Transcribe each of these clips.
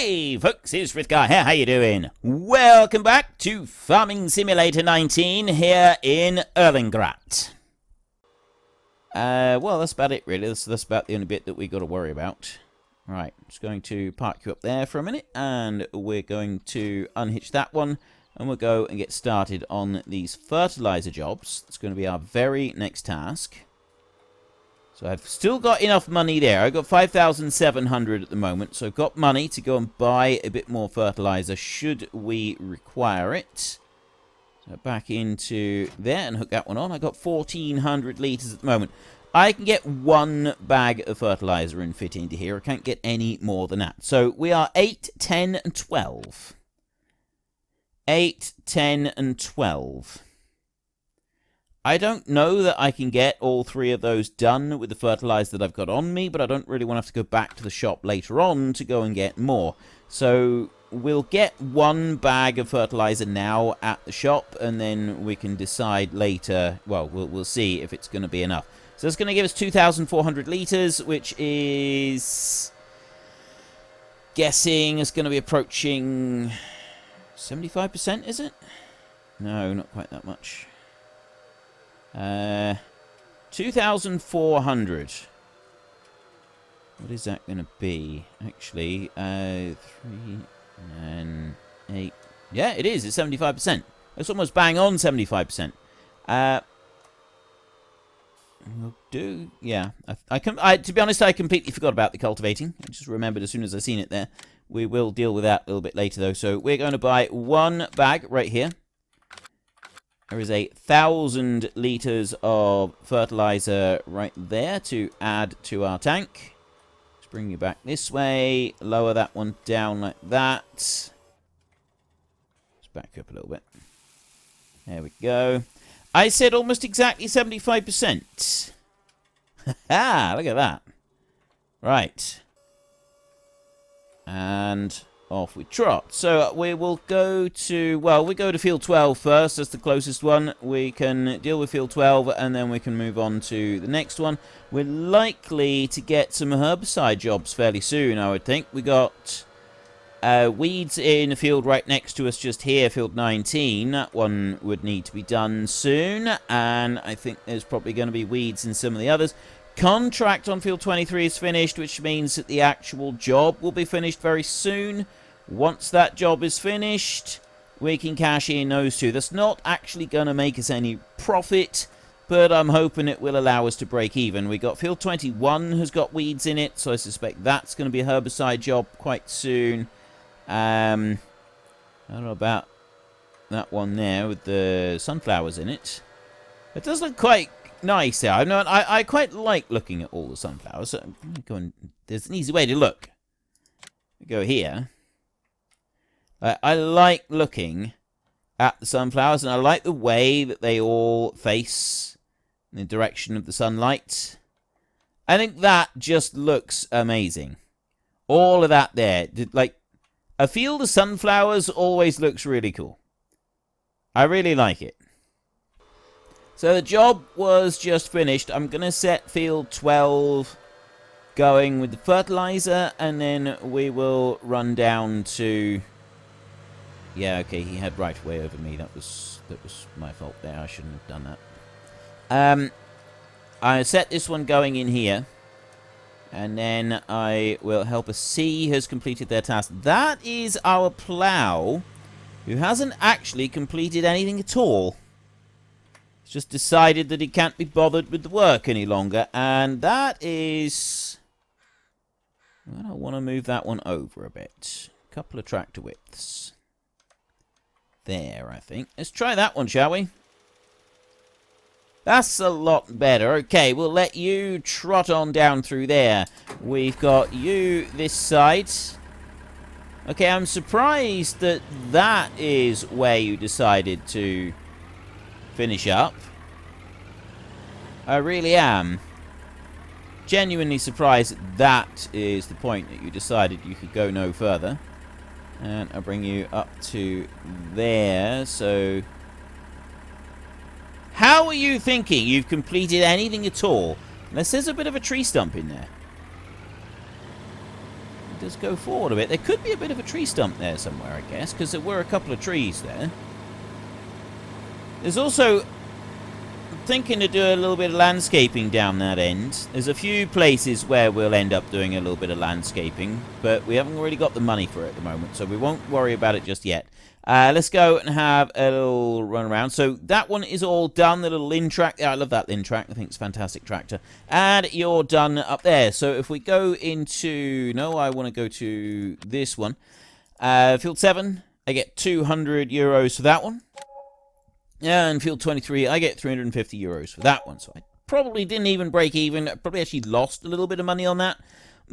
Hey folks, it's Frithgar here, how you doing? Welcome back to Farming Simulator 19 here in Erlengrat. Well, that's about it really, that's about the only bit that we got to worry about. Right, I'm just going to park you up there for a minute, and we're going to unhitch that one, and we'll go and get started on these fertilizer jobs. That's going to be our very next task. So I've still got enough money there. I've got 5,700 at the moment. So I've got money to go and buy a bit more fertilizer should we require it. So back into there and hook that one on. I've got 1,400 litres at the moment. I can get one bag of fertilizer and fit into here. I can't get any more than that. So we are 8, 10 and 12. 8, 10 and 12. I don't know that I can get all three of those done with the fertilizer that I've got on me, but I don't really want to have to go back to the shop later on to go and get more. So we'll get one bag of fertilizer now at the shop, and then we can decide later. Well, we'll see if it's going to be enough. So it's going to give us 2,400 litres, which is guessing is going to be approaching 75%, is it? No, not quite that much. 2,400. What is that going to be? Actually, 3 and 8. Yeah, it is. It's 75%. It's almost bang on 75%. We'll do. Yeah, to be honest, I completely forgot about the cultivating. I just remembered as soon as I seen it there. We will deal with that a little bit later, though. So we're going to buy one bag right here. There is 1,000 litres of fertilizer right there to add to our tank. Let's bring you back this way. Lower that one down like that. Let's back up a little bit. There we go. I said almost exactly 75%. Ha! Look at that. Right. And off we trot. So we will go to, well, we go to field 12 first. That's the closest one. We can deal with field 12 and then we can move on to the next one. We're likely to get some herbicide jobs fairly soon, I would think. We got weeds in a field right next to us just here, field 19. That one would need to be done soon. And I think there's probably going to be weeds in some of the others. Contract on field 23 is finished, which means that the actual job will be finished very soon. Once that job is finished, we can cash in those two. That's not actually going to make us any profit, but I'm hoping it will allow us to break even. We got field 21 has got weeds in it, so I suspect that's going to be a herbicide job quite soon. I don't know about that one there with the sunflowers in it. It does look quite nice there. I quite like looking at all the sunflowers. So there's an easy way to look. We go here. I like looking at the sunflowers, and I like the way that they all face in the direction of the sunlight. I think that just looks amazing. All of that there. Like, a field of sunflowers always looks really cool. I really like it. So the job was just finished. I'm going to set field 12 going with the fertilizer, and then we will run down to... Yeah, okay, he had right away over me. That was my fault there. I shouldn't have done that. I set this one going in here, and then I will help us see has completed their task. That is our plough, who hasn't actually completed anything at all. He's just decided that he can't be bothered with the work any longer, and that is... Well, I want to move that one over a bit. A couple of tractor widths. There, I think. Let's try that one, shall we? That's a lot better. Okay, we'll let you trot on down through there. We've got you this side. Okay, I'm surprised that that is where you decided to finish up. I really am. Genuinely surprised that is the point that you decided you could go no further. And I'll bring you up to there, so... How are you thinking you've completed anything at all? Unless there's a bit of a tree stump in there. does go forward a bit. There could be a bit of a tree stump there somewhere, I guess, because there were a couple of trees there. There's also thinking to do a little bit of landscaping down that end. There's a few places where we'll end up doing a little bit of landscaping, but we haven't really got the money for it at the moment, so we won't worry about it just yet. Let's go and have a little run around. So that one is all done, the little Lin track. I love that Lin track. I think it's a fantastic tractor. And you're done up there. So if we go into... No, I want to go to this one. Field 7, I get 200 euros for that one. And field 23, I get 350 euros for that one. So I probably didn't even break even. I probably actually lost a little bit of money on that.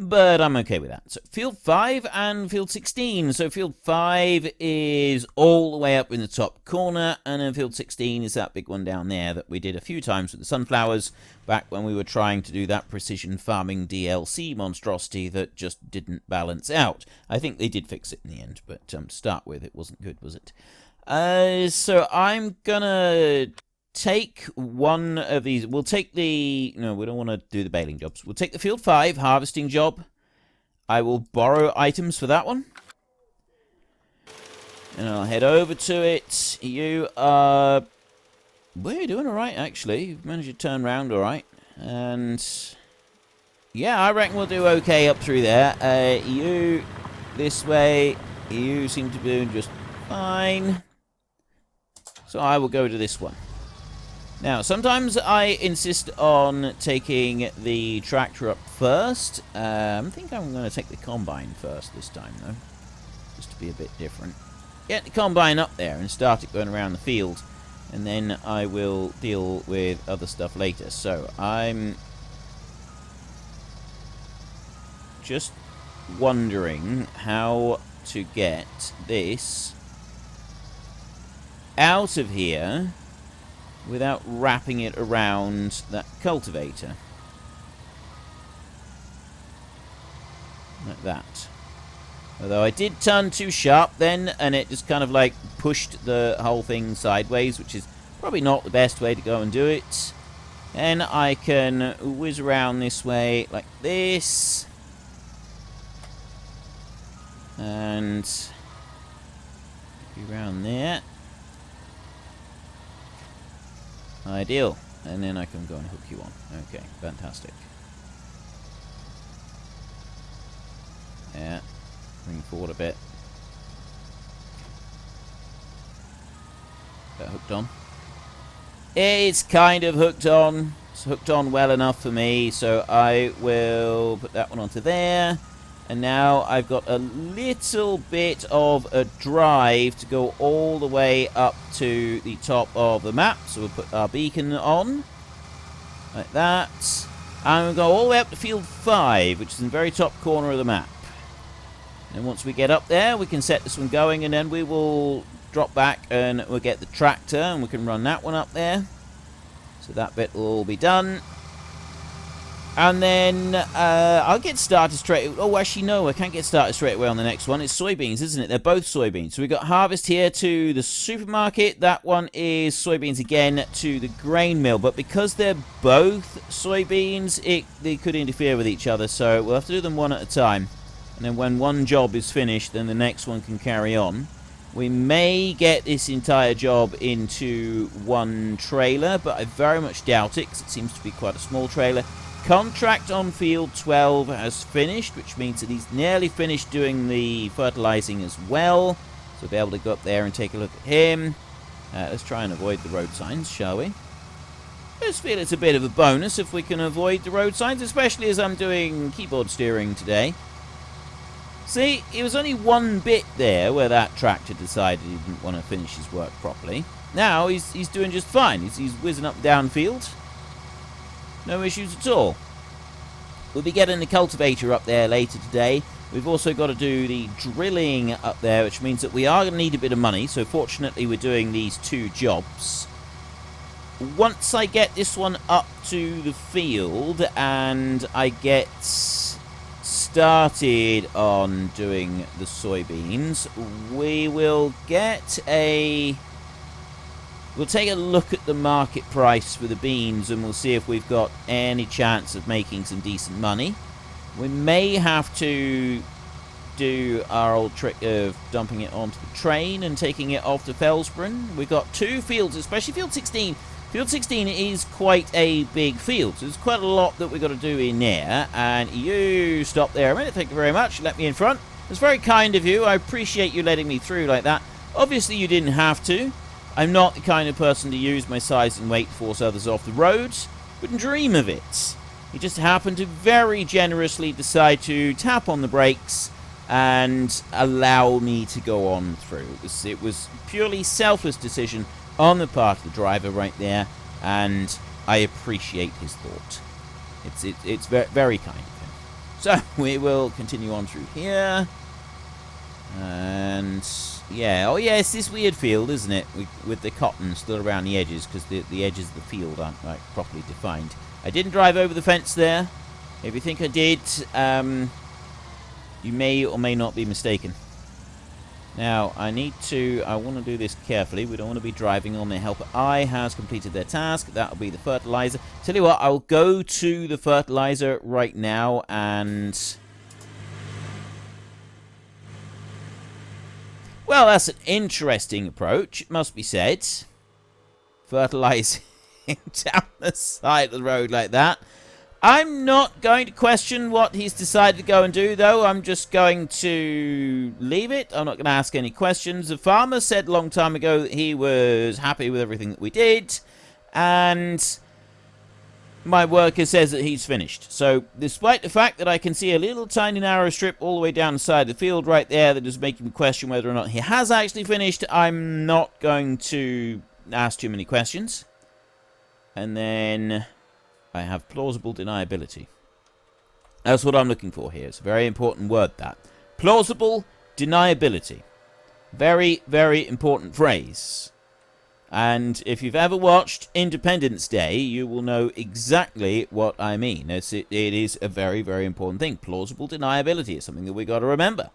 But I'm okay with that. So field 5 and field 16. So field 5 is all the way up in the top corner. And then field 16 is that big one down there that we did a few times with the sunflowers. Back when we were trying to do that precision farming DLC monstrosity that just didn't balance out. I think they did fix it in the end. But to start with, it wasn't good, was it? So I'm gonna take one of these. We'll take the... No, we don't want to do the baling jobs. We'll take the field 5 harvesting job. I will borrow items for that one. And I'll head over to it. You are... Well, you're doing alright, actually. You've managed to turn around alright. And... Yeah, I reckon we'll do okay up through there. You... This way. You seem to be doing just fine. So I will go to this one. Now, sometimes I insist on taking the tractor up first. I think I'm going to take the combine first this time, though. Just to be a bit different. Get the combine up there and start it going around the field. And then I will deal with other stuff later. So, I'm just wondering how to get this out of here without wrapping it around that cultivator. Like that. Although I did turn too sharp then, and it just kind of like pushed the whole thing sideways, which is probably not the best way to go and do it. Then I can whiz around this way like this. And around there. Ideal. And then I can go and hook you on. Okay, fantastic. Yeah. Bring forward a bit. Is that hooked on? It's kind of hooked on. It's hooked on well enough for me, so I will put that one onto there. And now I've got a little bit of a drive to go all the way up to the top of the map. So we'll put our beacon on. Like that. And we'll go all the way up to field 5, which is in the very top corner of the map. And once we get up there, we can set this one going, and then we will drop back and we'll get the tractor, and we can run that one up there. So that bit will all be done. And then I'll get started straight... Oh, actually, no, I can't get started straight away on the next one. It's soybeans, isn't it? They're both soybeans. So we've got harvest here to the supermarket. That one is soybeans again to the grain mill. But because they're both soybeans, they could interfere with each other. So we'll have to do them one at a time. And then when one job is finished, then the next one can carry on. We may get this entire job into one trailer, but I very much doubt it, because it seems to be quite a small trailer. Contract on field 12 has finished, which means that he's nearly finished doing the fertilizing as well. So we'll be able to go up there and take a look at him. Let's try and avoid the road signs, shall we? I just feel it's a bit of a bonus if we can avoid the road signs, especially as I'm doing keyboard steering today. See, it was only one bit there where that tractor decided he didn't want to finish his work properly. Now he's doing just fine. He's whizzing up downfield. No issues at all. We'll be getting the cultivator up there later today. We've also got to do the drilling up there, which means that we are going to need a bit of money. So fortunately, we're doing these two jobs. Once I get this one up to the field and I get started on doing the soybeans, we will get a... We'll take a look at the market price for the beans and we'll see if we've got any chance of making some decent money. We may have to do our old trick of dumping it onto the train and taking it off to Felsbrunn. We've got 2 fields, especially field 16. Field 16 is quite a big field, so there's quite a lot that we've got to do in there. And you stop there a minute. Thank you very much. Let me in front. It's very kind of you. I appreciate you letting me through like that. Obviously, you didn't have to. I'm not the kind of person to use my size and weight to force others off the road. Wouldn't dream of it. He just happened to very generously decide to tap on the brakes and allow me to go on through. It was purely selfless decision on the part of the driver right there, and I appreciate his thought. It's very, very kind of him. So we will continue on through here, and yeah, oh yeah, it's this weird field, isn't it, with the cotton still around the edges, because the edges of the field aren't like properly defined. I didn't drive over the fence there. If you think I did, you may or may not be mistaken. Now, I want to do this carefully. We don't want to be driving on their helper eye has completed their task. That'll be the fertilizer. Tell you what, I'll go to the fertilizer right now and... Well, that's an interesting approach, it must be said. Fertilizing down the side of the road like that. I'm not going to question what he's decided to go and do, though. I'm just going to leave it. I'm not going to ask any questions. The farmer said a long time ago that he was happy with everything that we did, and my worker says that he's finished. So, despite the fact that I can see a little tiny narrow strip all the way down the side of the field right there that is making me question whether or not he has actually finished, I'm not going to ask too many questions. And then I have plausible deniability. That's what I'm looking for here. It's a very important word, that. Plausible deniability. Very, very important phrase. And if you've ever watched Independence Day, you will know exactly what I mean. It is a very, very important thing. Plausible deniability is something that we got to remember.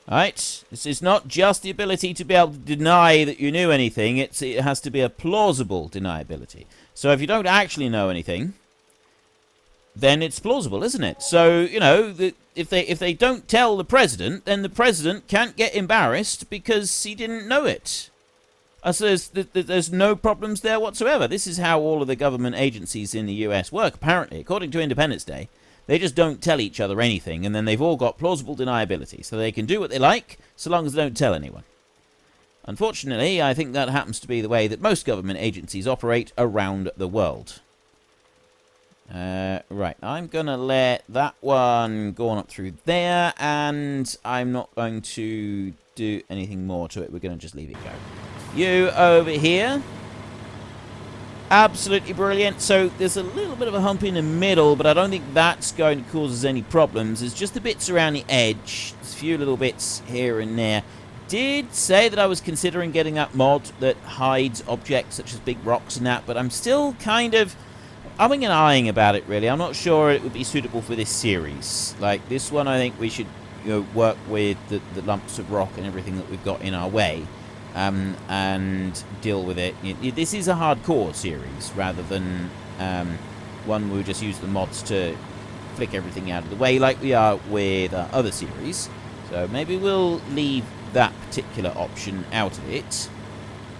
Alright? This is not just the ability to be able to deny that you knew anything. It has to be a plausible deniability. So if you don't actually know anything, then it's plausible, isn't it? So, you know, if they don't tell the president, then the president can't get embarrassed because he didn't know it. So there's no problems there whatsoever. This is how all of the government agencies in the US work, apparently, according to Independence Day. They just don't tell each other anything, and then they've all got plausible deniability, so they can do what they like, so long as they don't tell anyone. Unfortunately, I think that happens to be the way that most government agencies operate around the world. Right, I'm going to let that one go on up through there, and I'm not going to do anything more to it. We're going to just leave it go. You over here. Absolutely brilliant. So there's a little bit of a hump in the middle, but I don't think that's going to cause us any problems. There's just the bits around the edge. There's a few little bits here and there. Did say that I was considering getting that mod that hides objects such as big rocks and that, but I'm still kind of umming and eyeing about it, really. I'm not sure it would be suitable for this series. Like, this one, I think we should, you know, work with the lumps of rock and everything that we've got in our way. And deal with it. This is a hardcore series rather than one where we just use the mods to flick everything out of the way like we are with other series. So maybe we'll leave that particular option out of it.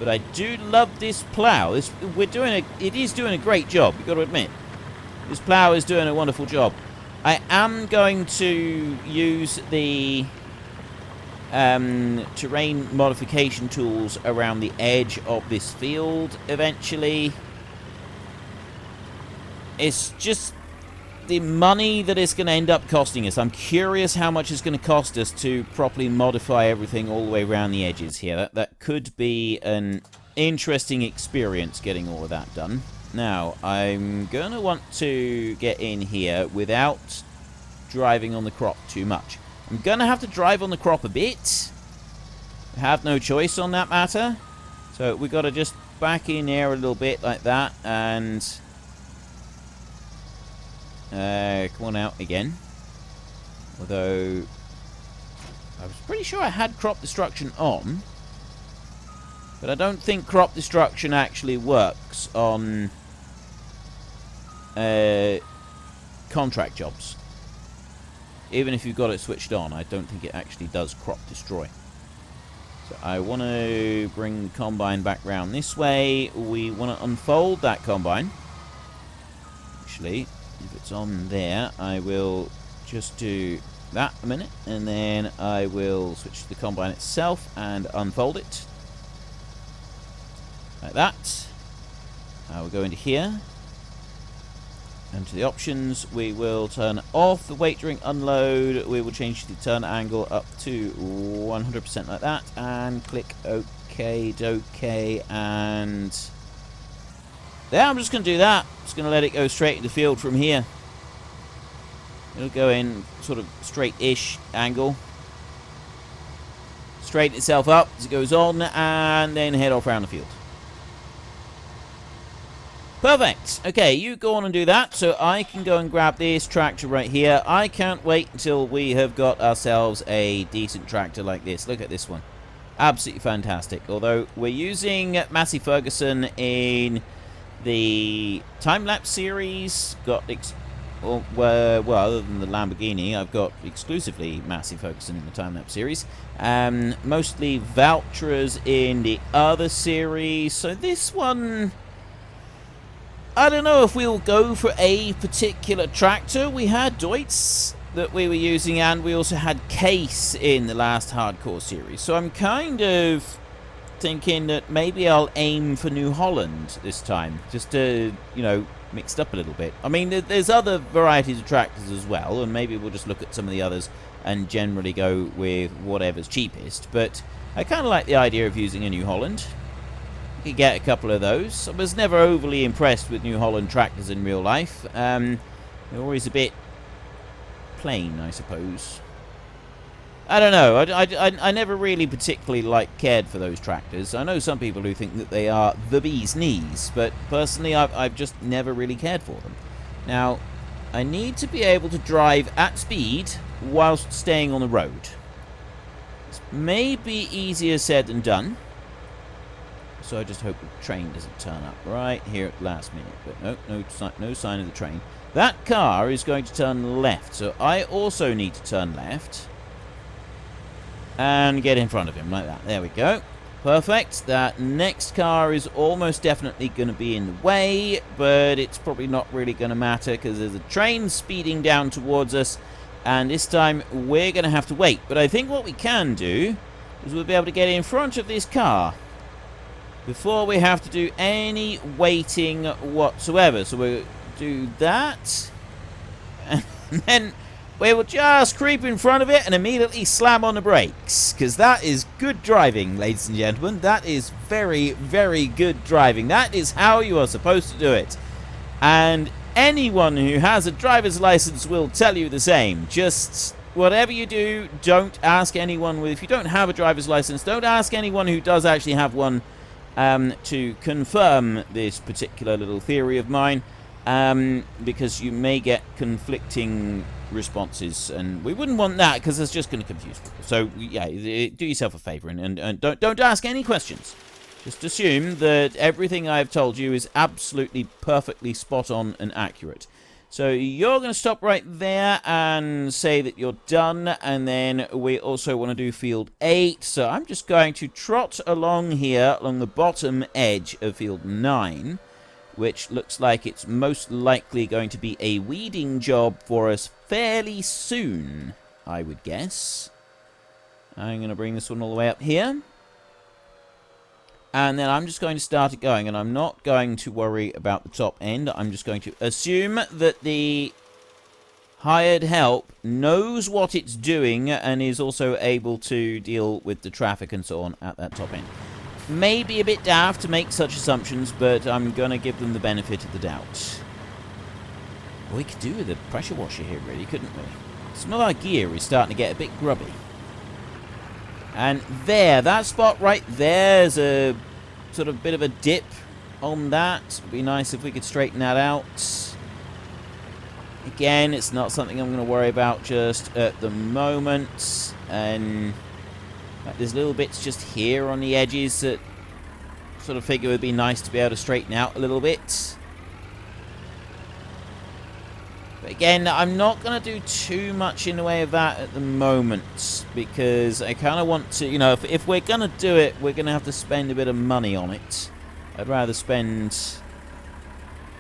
But I do love this plough. It is doing a great job, you've got to admit. This plough is doing a wonderful job. I am going to use the terrain modification tools around the edge of this field eventually. It's just the money that it's going to end up costing us. I'm curious how much it's going to cost us to properly modify everything all the way around the edges here. That could be an interesting experience getting all of that done. Now, I'm going to want to get in here without driving on the crop too much. I'm going to have to drive on the crop a bit. I have no choice on that matter. So we've got to just back in there a little bit like that. And come on out again. Although I was pretty sure I had crop destruction on. But I don't think crop destruction actually works on contract jobs. even if you've got it switched on, I don't think it actually does crop destroy. So I want to bring the combine back round this way. We want to unfold that combine. Actually, if it's on there, I will just do that a minute, and then I will switch to the combine itself and unfold it. Like that. We'll go into here. And to the options, we will turn off the weight during unload. We will change the turn angle up to 100% like that. And click OK, and there, I'm just going to do that. Just going to let it go straight into the field from here. It'll go in sort of straight-ish angle. Straighten itself up as it goes on, and then head off around the field. Perfect. Okay, you go on and do that, so I can go and grab this tractor right here. I can't wait until we have got ourselves a decent tractor like this. Look at this one. Absolutely fantastic. Although we're using Massey Ferguson in the time-lapse series. Well, other than the Lamborghini, I've got exclusively Massey Ferguson in the time-lapse series. Mostly Valtras in the other series. So this one, I don't know if we'll go for a particular tractor. We had Deutz that we were using, and we also had Case in the last hardcore series. So I'm kind of thinking that maybe I'll aim for New Holland this time, just to, you know, mixed up a little bit. I mean, there's other varieties of tractors as well, and maybe we'll just look at some of the others and generally go with whatever's cheapest. But I kind of like the idea of using a New Holland. You could get a couple of those. I was never overly impressed with New Holland tractors in real life. They're always a bit plain, I suppose. I don't know. I never really particularly cared for those tractors. I know some people who think that they are the bee's knees, but personally I've just never really cared for them. Now, I need to be able to drive at speed whilst staying on the road. It's maybe easier said than done. So I just hope the train doesn't turn up right here at the last minute. But no sign of the train. That car is going to turn left, so I also need to turn left. And get in front of him like that. There we go. Perfect. That next car is almost definitely going to be in the way, but it's probably not really going to matter because there's a train speeding down towards us, and this time we're going to have to wait. But I think what we can do is we'll be able to get in front of this car before we have to do any waiting whatsoever. So we'll do that, and then we will just creep in front of it and immediately slam on the brakes. Because that is good driving, ladies and gentlemen. That is very, very good driving. That is how you are supposed to do it. And anyone who has a driver's license will tell you the same. Just whatever you do, don't ask anyone if you don't have a driver's license, don't ask anyone who does actually have one to confirm this particular little theory of mine. Because you may get conflicting responses, and we wouldn't want that because it's just going to confuse people. So yeah, do yourself a favor and don't ask any questions. Just assume that everything I've told you is absolutely perfectly spot on and accurate. So you're going to stop right there and say that you're done, and then we also want to do field 8. So I'm just going to trot along here along the bottom edge of field 9. Which looks like it's most likely going to be a weeding job for us fairly soon, I would guess. I'm going to bring this one all the way up here. And then I'm just going to start it going, and I'm not going to worry about the top end. I'm just going to assume that the hired help knows what it's doing and is also able to deal with the traffic and so on at that top end. Maybe a bit daft to make such assumptions, but I'm going to give them the benefit of the doubt. Well, we could do with a pressure washer here, really, couldn't we? Some of our gear is starting to get a bit grubby. And there, that spot right there's a sort of bit of a dip on that. It'd be nice if we could straighten that out. Again, it's not something I'm going to worry about just at the moment. And there's little bits just here on the edges that sort of figure it would be nice to be able to straighten out a little bit. But Again, I'm not going to do too much in the way of that at the moment, because I kind of want to, you know, if we're going to do it, we're going to have to spend a bit of money on it. I'd rather spend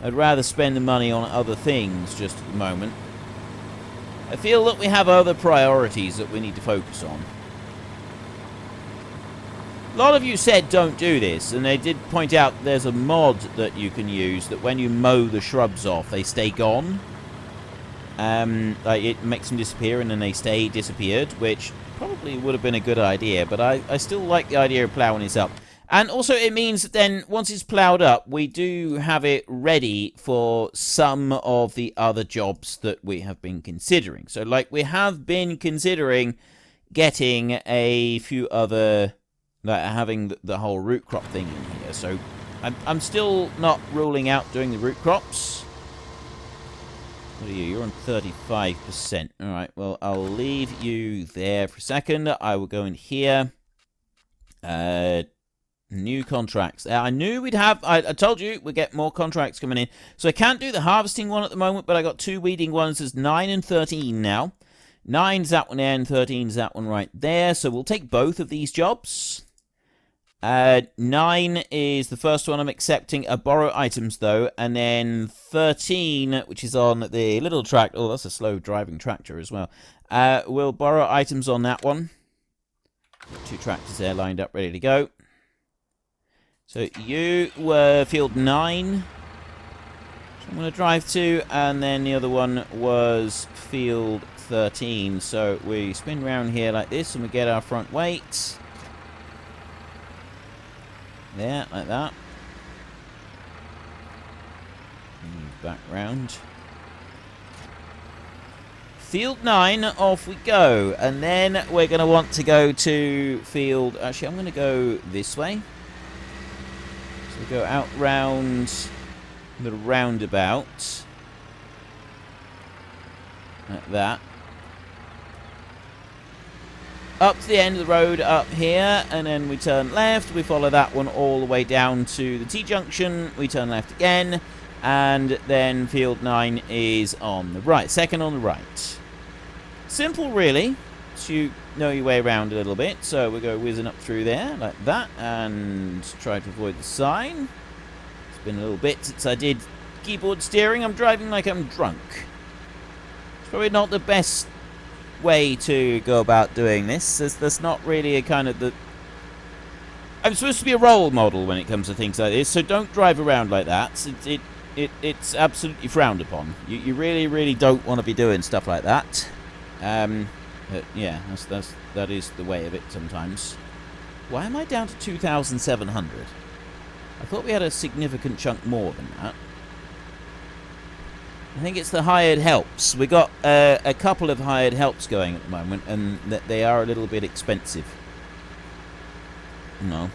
the money on other things just at the moment. I feel that we have other priorities that we need to focus on. A lot of you said don't do this, and they did point out there's a mod that you can use that when you mow the shrubs off, they stay gone. Like it makes them disappear and then they stay disappeared, which probably would have been a good idea, but I still like the idea of ploughing this up. And also it means that then, once it's ploughed up, we do have it ready for some of the other jobs that we have been considering. So, like, we have been considering getting a few other, like, having the whole root crop thing in here. So, I'm still not ruling out doing the root crops. What are you? You're on 35%. Alright, well, I'll leave you there for a second. I will go in here. New contracts. I knew we'd have... I told you we'd get more contracts coming in. So I can't do the harvesting one at the moment, but I got two weeding ones. There's 9 and 13 now. 9's that one there, and 13's that one right there. So we'll take both of these jobs. 9 is the first one I'm accepting. Borrow items, though. And then 13, which is on the little tractor. Oh, that's a slow driving tractor as well. We'll borrow items on that one. Got two tractors there lined up, ready to go. So you were field 9. So I'm going to drive to. And then the other one was field 13. So we spin round here like this and we get our front weight. There, like that. Back round. Field 9, off we go. And then we're going to want to go to field... Actually, I'm going to go this way. So we go out round the roundabout. Like that. Up to the end of the road up here, and then we turn left. We follow that one all the way down to the T-junction. We turn left again, and then field 9 is on the right. Second on the right. Simple, really, so you know your way around a little bit. So we go whizzing up through there, like that, and try to avoid the sign. It's been a little bit since I did keyboard steering. I'm driving like I'm drunk. It's probably not the best way to go about doing this. There's not really a kind of the... I'm supposed to be a role model when it comes to things like this, so don't drive around like that. It's absolutely frowned upon. You really, really don't want to be doing stuff like that. Yeah, that is the way of it sometimes. Why am I down to 2,700? I thought we had a significant chunk more than that. I think it's the hired helps. We got a couple of hired helps going at the moment, and they are a little bit expensive. No.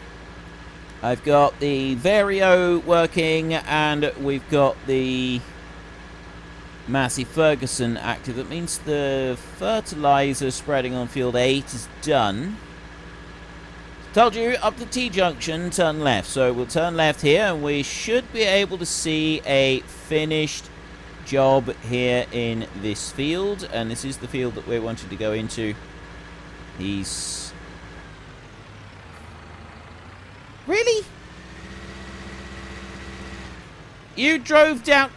I've got the Vario working, and we've got the Massey Ferguson active. That means the fertilizer spreading on field 8 is done. Told you, up the T-junction, turn left. So we'll turn left here, and we should be able to see a finished job here in this field, and this is the field that we're wanting to go into. He's... Really? You drove down...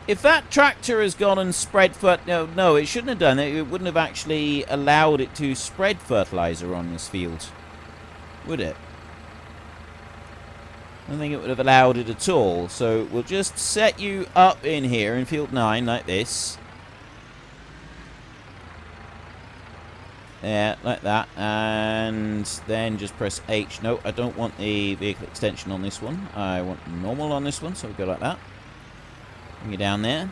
If that tractor has gone and spread... No, it shouldn't have done it. It wouldn't have actually allowed it to spread fertilizer on this field. Would it? I don't think it would have allowed it at all. So we'll just set you up in here in field 9 like this. Yeah, like that. And then just press H. No, I don't want the vehicle extension on this one. I want normal on this one. So we'll go like that. Bring it down there.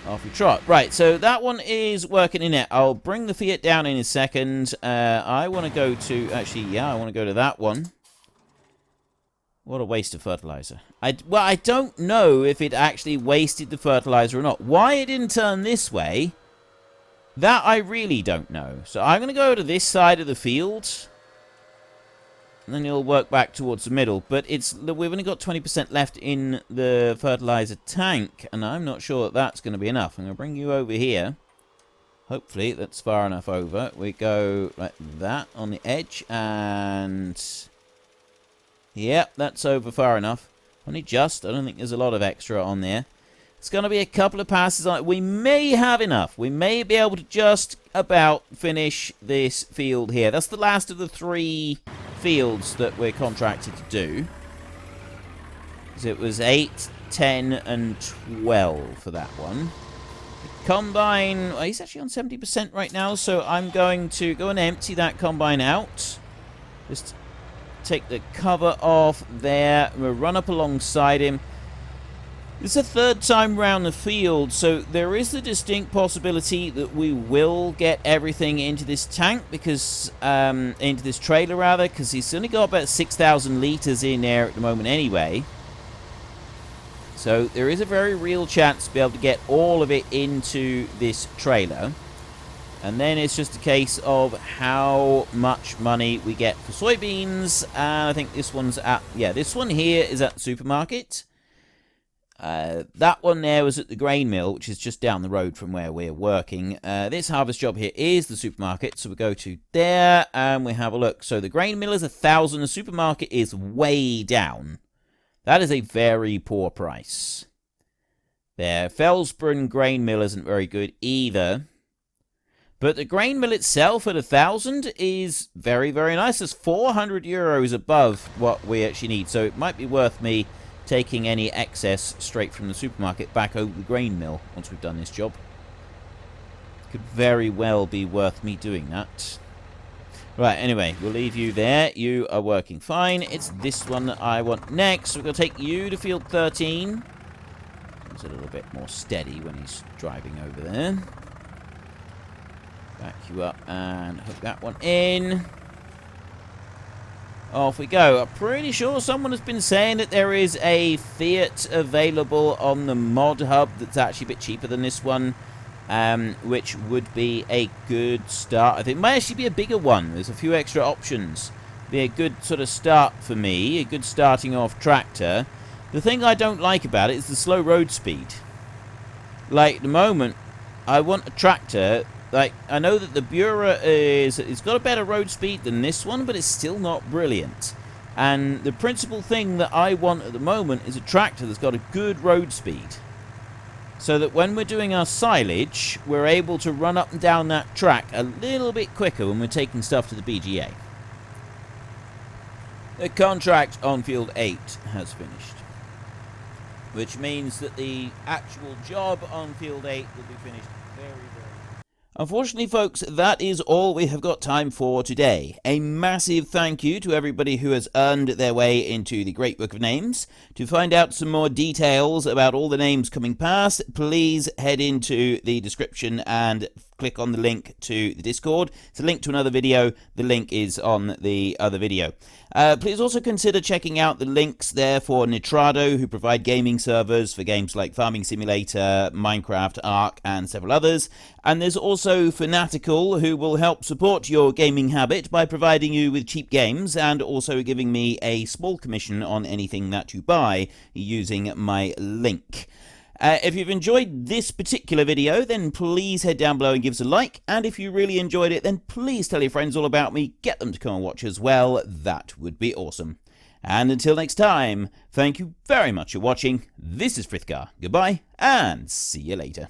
Off we trot. Right, so that one is working in it. I'll bring the Fiat down in a second. I want to go to... Actually, yeah, I want to go to that one. What a waste of fertilizer. Well, I don't know if it actually wasted the fertilizer or not. Why it didn't turn this way, that I really don't know. So I'm going to go to this side of the field. And then you'll work back towards the middle. But we've only got 20% left in the fertilizer tank, and I'm not sure that that's going to be enough. I'm going to bring you over here. Hopefully that's far enough over. We go like that on the edge, and yep, that's over far enough. Only just. I don't think there's a lot of extra on there. It's going to be a couple of passes on it. We may have enough. We may be able to just about finish this field here. That's the last of the 3 fields that we're contracted to do. So it was 8, 10, and 12 for that one. The combine, well, he's actually on 70% right now, so I'm going to go and empty that combine out. Just take the cover off there. We'll run up alongside him. This is the 3rd time round the field, so there is the distinct possibility that we will get everything into this tank, because into this trailer rather, because he's only got about 6,000 litres in there at the moment anyway. So there is a very real chance to be able to get all of it into this trailer. And then it's just a case of how much money we get for soybeans. And I think this one's at, yeah, this one here is at the supermarket. That one there was at the grain mill, which is just down the road from where we're working. This harvest job here is the supermarket, so we go to there and we have a look. So the grain mill is 1,000, the supermarket is way down. That is a very poor price. There, Felsbrunn grain mill isn't very good either. But the grain mill itself at 1,000 is very, very nice. It's 400 euros above what we actually need, so it might be worth me taking any excess straight from the supermarket back over the grain mill once we've done this job. Could very well be worth me doing that. Right, anyway, we'll leave you there. You are working fine. It's this one that I want next. We're going to take you to field 13. He's a little bit more steady when he's driving over there. Back you up and hook that one in. Off we go. I'm pretty sure someone has been saying that there is a Fiat available on the mod hub that's actually a bit cheaper than this one, which would be a good start. I think it might actually be a bigger one. There's a few extra options. Be a good sort of start for me, a good starting off tractor. The thing I don't like about it is the slow road speed. Like, at the moment, I want a tractor. Like, I know that the Bura it's got a better road speed than this one, but it's still not brilliant. And the principal thing that I want at the moment is a tractor that's got a good road speed. So that when we're doing our silage, we're able to run up and down that track a little bit quicker when we're taking stuff to the BGA. The contract on Field 8 has finished. Which means that the actual job on Field 8 will be finished very, very... Unfortunately, folks, that is all we have got time for today. A massive thank you to everybody who has earned their way into the Great Book of Names. To find out some more details about all the names coming past, please head into the description and click on the link to the Discord. It's a link to another video. The link is on the other video. Please also consider checking out the links there for Nitrado, who provide gaming servers for games like Farming Simulator, Minecraft, Ark, and several others. And there's also Fanatical, who will help support your gaming habit by providing you with cheap games and also giving me a small commission on anything that you buy using my link. If you've enjoyed this particular video, then please head down below and give us a like. And if you really enjoyed it, then please tell your friends all about me. Get them to come and watch as well. That would be awesome. And until next time, thank you very much for watching. This is Frithgar. Goodbye, and see you later.